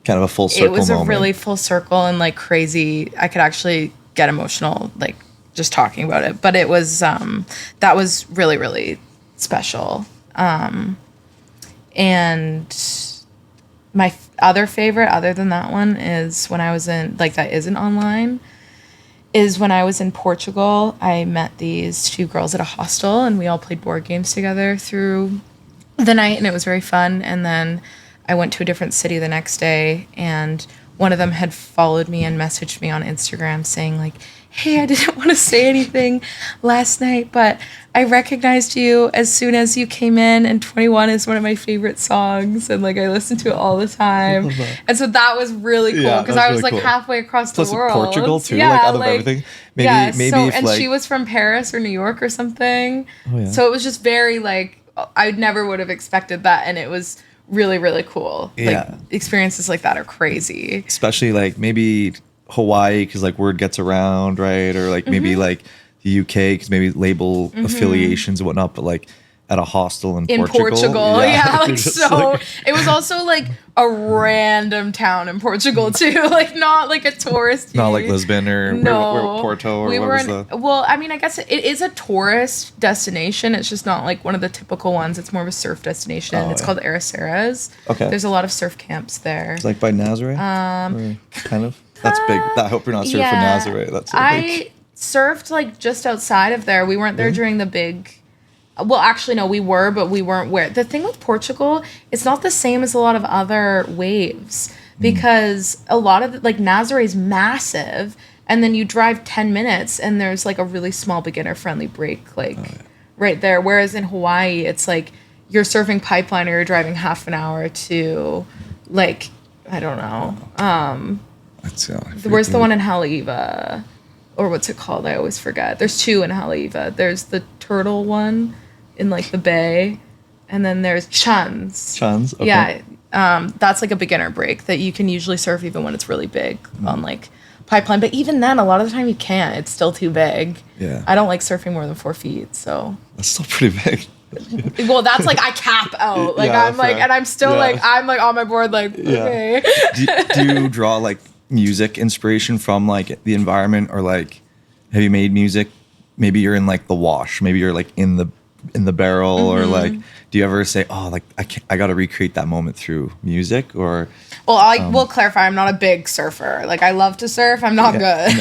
kind of a full circle moment. It was a really full circle and like crazy. I could actually get emotional like just talking about it. But it was that was really, really special. And my other favorite, other than that one, is when I was in, like that isn't online, is when I was in Portugal. I met these two girls at a hostel and we all played board games together through the night and it was very fun. And then I went to a different city the next day and one of them had followed me and messaged me on Instagram saying like, hey, I didn't want to say anything last night, but I recognized you as soon as you came in, and 21 is one of my favorite songs, and like I listen to it all the time. And so that was really cool because I was really like halfway across the world. Portugal too, like out of everything. Maybe so, if, and like, she was from Paris or New York or something. Oh, yeah. So it was just very like I never would have expected that, and it was really, really cool. Yeah. Like experiences like that are crazy. Especially like maybe Hawaii because like word gets around, right? Or like maybe like the UK because maybe label affiliations and whatnot, but like at a hostel in Portugal. Like so like, it was also like a random town in Portugal too, like not like a tourist. Not like Lisbon or where Porto or what was the... Well, I mean, I guess it is a tourist destination. It's just not like one of the typical ones. It's more of a surf destination. It's called Ericeras. Okay. There's a lot of surf camps there. It's like by Nazaré? Kind of? That's big. I hope you're not surfing Nazaré. That's I surfed like just outside of there. We weren't there during the big... Well, actually, no, we were, but we weren't where. The thing with Portugal, it's not the same as a lot of other waves because a lot of, like, Nazaré is massive, and then you drive 10 minutes, and there's, like, a really small beginner-friendly break, like, right there. Whereas in Hawaii, it's, like, you're surfing pipeline or you're driving half an hour to, like, I don't know. Where's the one in Haleiwa? Or what's it called? I always forget. There's two in Haleiwa. There's the turtle one in like the bay, and then there's Chans. Chans, okay. Yeah, that's like a beginner break that you can usually surf even when it's really big on like pipeline. But even then, a lot of the time you can't. It's still too big. Yeah. I don't like surfing more than 4 feet, so. That's still pretty big. Well, that's like I cap out. Like I'm like, and I'm still like I'm like on my board like okay. Do you draw like music inspiration from like the environment, or like have you made music? Maybe you're in like the wash. Maybe you're like in the barrel, or like do you ever say, oh, like I got to recreate that moment through music? Or well, I will clarify. I'm not a big surfer. Like I love to surf. I'm not good.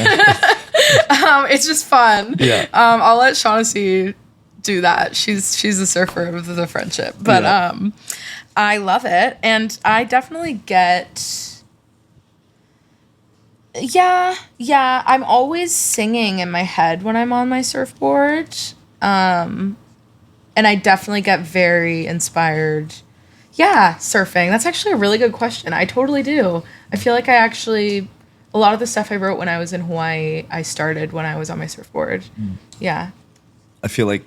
It's just fun. Yeah. I'll let Shaughnessy do that. She's a surfer with the friendship, but I love it. And I definitely get, yeah, I'm always singing in my head when I'm on my surfboard. And I definitely get very inspired. Yeah, surfing. That's actually a really good question. I totally do. I feel like a lot of the stuff I wrote when I was in Hawaii, I started when I was on my surfboard. Yeah. I feel like,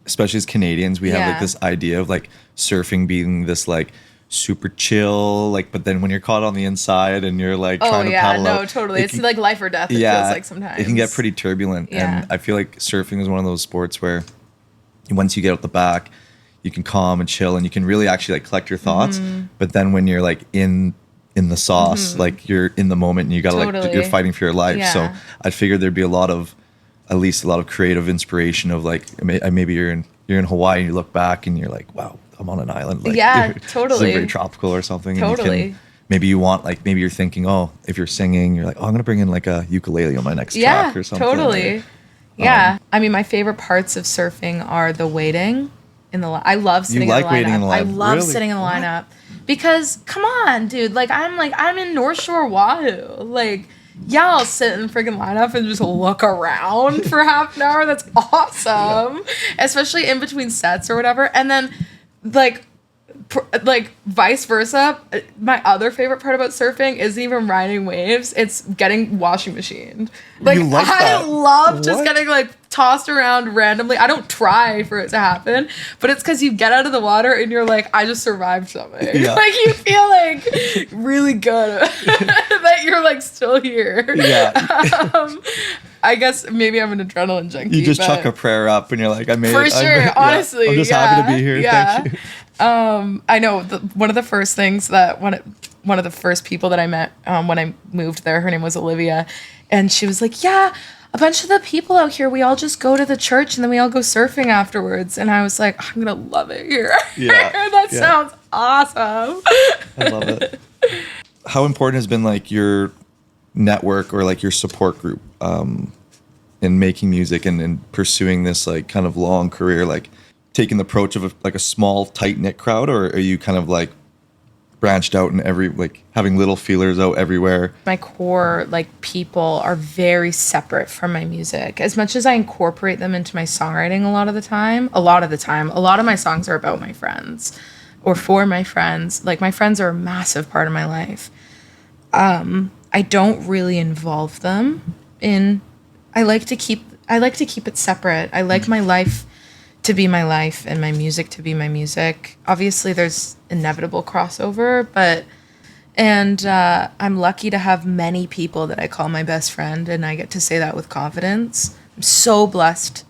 especially as Canadians, we have like this idea of like surfing being this like super chill, like, but then when you're caught on the inside and you're like trying to paddle out, totally. It's like life or death. It feels like sometimes it can get pretty turbulent. And I feel like surfing is one of those sports where once you get out the back, you can calm and chill and you can really actually like collect your thoughts. But then when you're like in the sauce, like you're in the moment and you gotta like, you're fighting for your life. So I figured there'd be at least a lot of creative inspiration of like, maybe you're in Hawaii and you look back and you're like, wow, I'm on an island. Like, totally. It's very tropical or something. Totally. And maybe you're thinking, oh, if you're singing, you're like, oh, I'm gonna bring in like a ukulele on my next track or something. Totally. Yeah. I mean, my favorite parts of surfing are the waiting in the I love sitting in the lineup. Waiting in the lineup. I love sitting in the lineup because come on, dude. I'm in North Shore Wahoo. Like, yeah, I'll sit in the freaking lineup and just look around for half an hour. That's awesome. Especially in between sets or whatever. And then like vice versa, my other favorite part about surfing isn't even riding waves, it's getting washing machined. Like, you like I love just getting like tossed around randomly. I don't try for it to happen, but it's because you get out of the water and you're like, I just survived something. Like, you feel like really good that you're like still here. I guess maybe I'm an adrenaline junkie. You just chuck a prayer up and you're like, I made it. For sure, honestly. I'm just happy to be here. Thank you. I know one of the first things that one of the first people that I met when I moved there, her name was Olivia, and she was like, yeah, a bunch of the people out here, we all just go to the church and then we all go surfing afterwards. And I was like, I'm gonna love it here. That sounds awesome. I love it. How important has been like your network or like your support group in making music and pursuing this like kind of long career, like taking the approach of like a small tight knit crowd, or are you kind of like branched out and like having little feelers out everywhere? My core like people are very separate from my music. As much as I incorporate them into my songwriting a lot of my songs are about my friends or for my friends. Like, my friends are a massive part of my life. I don't really involve them in, I like to keep it separate. I like my life to be my life and my music to be my music. Obviously there's inevitable crossover, and I'm lucky to have many people that I call my best friend, and I get to say that with confidence. I'm so blessed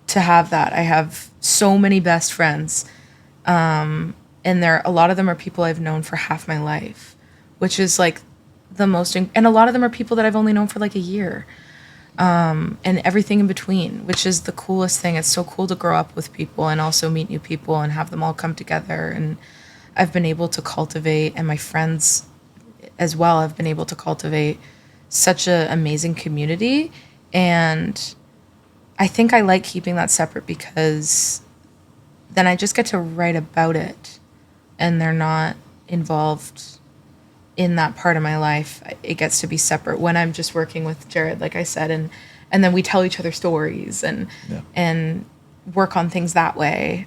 to have that. I have so many best friends. And a lot of them are people I've known for half my life, which is like the most, and a lot of them are people that I've only known for like a year. And everything in between, which is the coolest thing. It's so cool to grow up with people and also meet new people and have them all come together. And I've been able to cultivate, and my friends as well, I've been able to cultivate such an amazing community. And I think I like keeping that separate because then I just get to write about it and they're not involved in that part of my life. It gets to be separate when I'm just working with Jared, like I said, and then we tell each other stories and work on things that way.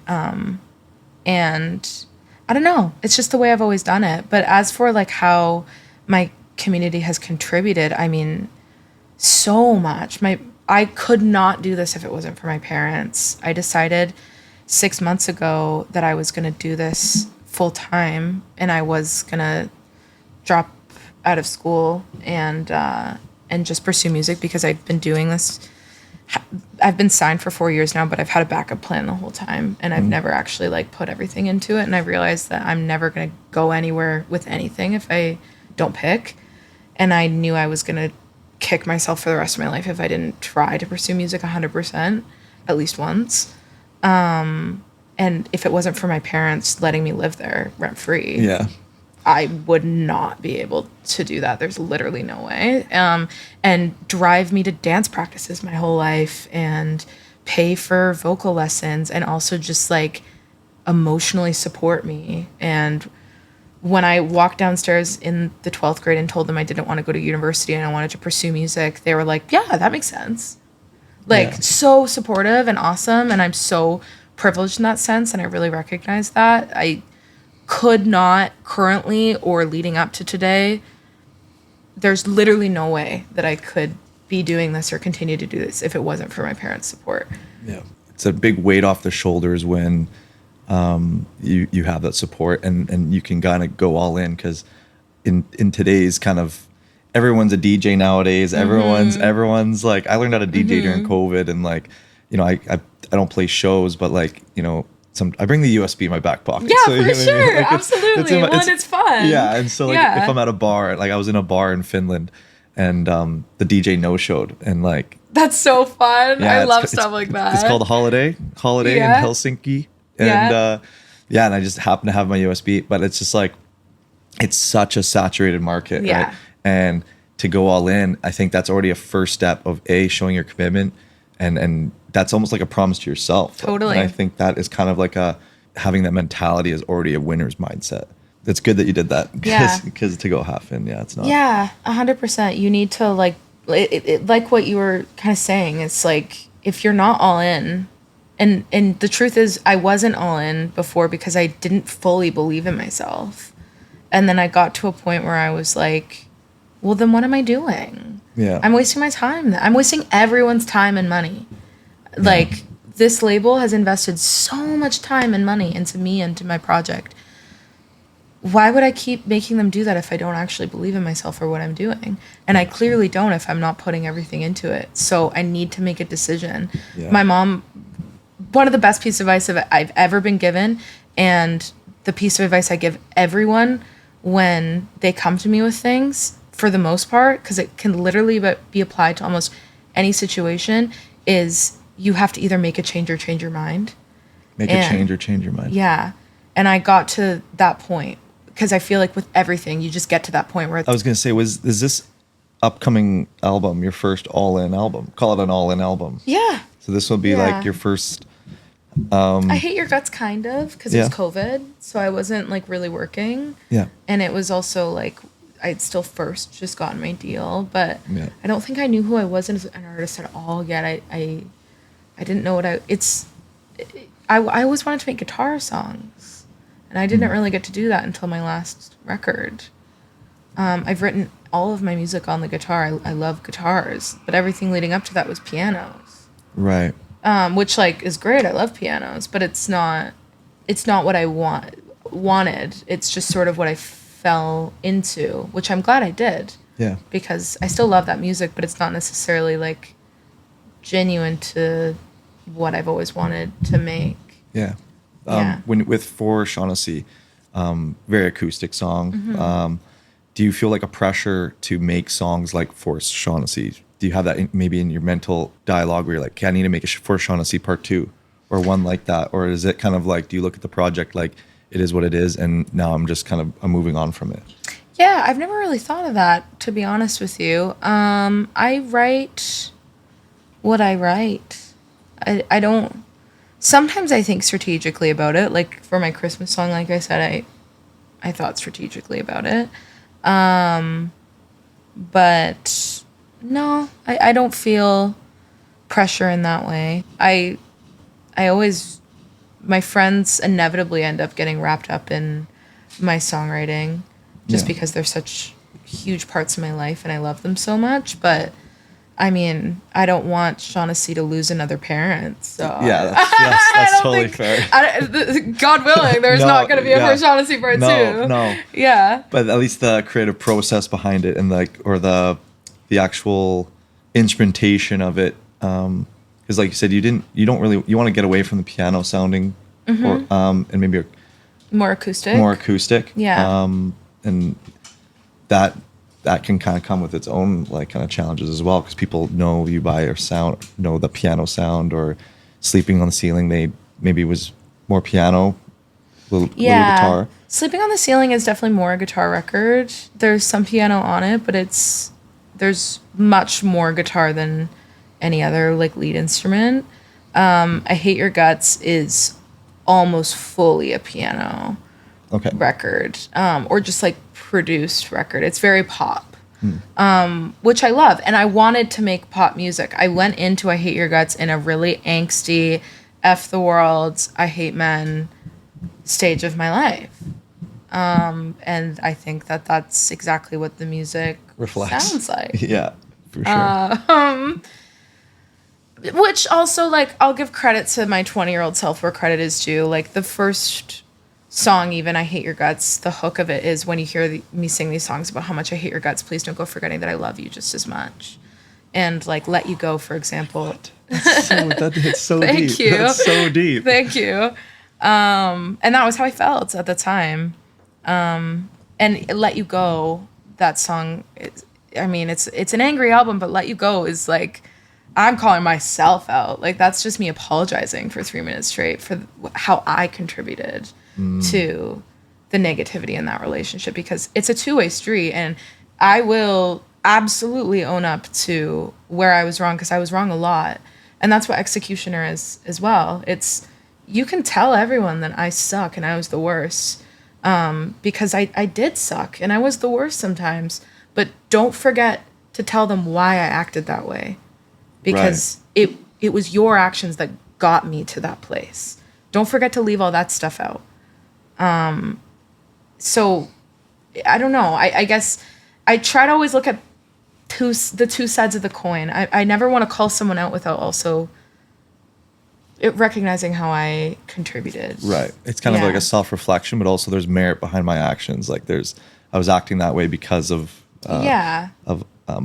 And I don't know, it's just the way I've always done it. But as for like how my community has contributed, I mean, so much. I could not do this if it wasn't for my parents. I decided 6 months ago that I was going to do this full time, and I was going to drop out of school and just pursue music because I've been doing this. I've been signed for 4 years now, but I've had a backup plan the whole time, and I've never actually like put everything into it. And I realized that I'm never going to go anywhere with anything if I don't pick. And I knew I was going to kick myself for the rest of my life if I didn't try to pursue music 100%, at least once. And if it wasn't for my parents letting me live there rent free, I would not be able to do that. There's literally no way. And drive me to dance practices my whole life and pay for vocal lessons, and also just like emotionally support me. And when I walked downstairs in the 12th grade and told them I didn't want to go to university and I wanted to pursue music, they were like, yeah, that makes sense. Like, so supportive and awesome. And I'm so privileged in that sense. And I really recognize that. I could not currently or leading up to today, there's literally no way that I could be doing this or continue to do this if it wasn't for my parents' support. Yeah. It's a big weight off the shoulders when you have that support and you can kind of go all in, because in today's kind of, everyone's a DJ nowadays. Everyone's like, I learned how to DJ during COVID, and like, you know, I don't play shows, but like, you know, I bring the USB in my back pocket. Yeah, so, for sure. Like, absolutely. It's fun. Yeah. And so like if I'm at a bar, like I was in a bar in Finland and the DJ no-showed, and like, that's so fun. Yeah, I love stuff like that. It's called Holiday in Helsinki. And and I just happen to have my USB, but it's just like, it's such a saturated market. Yeah. Right? And to go all in, I think that's already a first step of showing your commitment, and that's almost like a promise to yourself. Totally. And I think that is kind of like having that mentality is already a winner's mindset. It's good that you did that, because to go half in, it's not. Yeah, 100%. You need to like what you were kind of saying. It's like, if you're not all in, and the truth is I wasn't all in before because I didn't fully believe in myself. And then I got to a point where I was like, well, then what am I doing? Yeah. I'm wasting my time. I'm wasting everyone's time and money. Like, this label has invested so much time and money into me and to my project. Why would I keep making them do that if I don't actually believe in myself or what I'm doing? And I clearly don't if I'm not putting everything into it. So I need to make a decision. Yeah. My mom, one of the best pieces of advice I've ever been given, and the piece of advice I give everyone when they come to me with things, for the most part, because it can literally be applied to almost any situation, is you have to either make a change or change your mind. Make a change or change your mind. Yeah. And I got to that point, because I feel like with everything, you just get to that point where... I was going to say, is this upcoming album your first all-in album? Call it an all-in album. Yeah. So this will be like your first... I Hate Your Guts, kind of, because it was COVID, so I wasn't like really working. Yeah. And it was also like, I'd still first just gotten my deal, but I don't think I knew who I was as an artist at all yet. I didn't know what I always wanted to make guitar songs, and I didn't really get to do that until my last record. I've written all of my music on the guitar. I love guitars, but everything leading up to that was pianos. Right. Which like is great. I love pianos, but it's not what I wanted. It's just sort of what I fell into, which I'm glad I did. Yeah. Because I still love that music, but it's not necessarily like genuine to what I've always wanted to make. Yeah. With For Shaughnessy, very acoustic song. Mm-hmm. Do you feel like a pressure to make songs like For Shaughnessy? Do you have that maybe in your mental dialogue where you're like, okay, I need to make a For Shaughnessy part 2 or one like that? Or is it kind of like, do you look at the project like it is what it is and now I'm just I'm moving on from it? Yeah, I've never really thought of that, to be honest with you. I write what I write. I don't... Sometimes I think strategically about it. Like for my Christmas song, like I said, I thought strategically about it. But no, I don't feel pressure in that way. I always... My friends inevitably end up getting wrapped up in my songwriting just because they're such huge parts of my life and I love them so much. But I mean, I don't want Shaughnessy to lose another parent. So yeah, that's totally fair. God willing, there's not going to be a For Shaughnessy part 2. No. Yeah. But at least the creative process behind it and the actual instrumentation of it. Because like you said, you want to get away from the piano sounding, or and maybe more acoustic. Yeah. And that can kind of come with its own like kind of challenges as well, because people know you by your sound, know the piano sound, or Sleeping on the Ceiling. They maybe was more piano, little guitar. Sleeping on the Ceiling is definitely more a guitar record. There's some piano on it, but there's much more guitar than any other like lead instrument. I Hate Your Guts is almost fully a piano Okay. record, or just like produced record. It's very pop, which I love. And I wanted to make pop music. I went into I Hate Your Guts in a really angsty, F the world, I hate men stage of my life. And I think that that's exactly what the music Reflects. sounds like. Yeah, for sure. Which also, like, I'll give credit to my 20-year-old self where credit is due. Like, the first song, even, I Hate Your Guts, the hook of it is when you hear me sing these songs about how much I hate your guts, please don't go forgetting that I love you just as much. And, like, Let You Go, for example. It's so Thank deep. you. That's so deep. Thank you. And that was how I felt at the time. And Let You Go, that song, it's an angry album, but Let You Go is like, I'm calling myself out. Like, that's just me apologizing for 3 minutes straight for how I contributed to the negativity in that relationship, because it's a two-way street, and I will absolutely own up to where I was wrong, because I was wrong a lot. And that's what Executioner is as well. It's, you can tell everyone that I suck and I was the worst, because I did suck and I was the worst sometimes, but don't forget to tell them why I acted that way. Because it was your actions that got me to that place. Don't forget to leave all that stuff out. So, I don't know. I guess I try to always look at the two sides of the coin. I never want to call someone out without also recognizing how I contributed. Right. It's kind of like a self-reflection, but also there's merit behind my actions. Like I was acting that way because of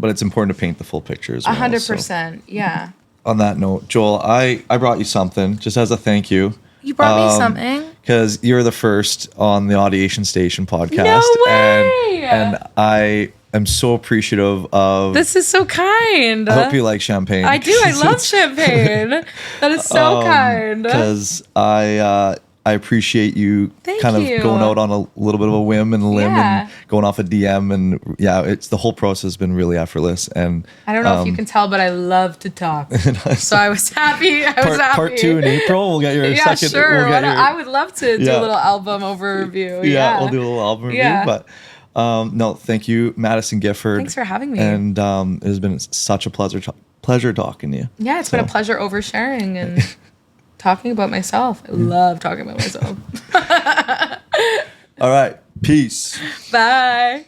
but it's important to paint the full picture as well. 100%. Yeah. On that note, Joel, I brought you something just as a thank you. You brought me something? Because you're the first on the Audiation Station podcast. No way! And I am so appreciative of... This is so kind. I hope you like champagne. I do. I love champagne. That is so kind. Because I appreciate you Thank kind you. of going out on a little bit of a whim and a limb Yeah. and going off a DM, and it's the whole process has been really effortless. And I don't know if you can tell, but I love to talk. So I was happy. Part 2 in April, we'll get your Yeah, second. sure. We'll get I would love to do Yeah. a little album overview. Yeah, we'll do a little album review. Yeah. But no, thank you, Madisyn Gifford. Thanks for having me. And it has been such a pleasure talking to you. Yeah, it's been a pleasure oversharing and talking about myself. I love talking about myself. All right. Peace. Bye.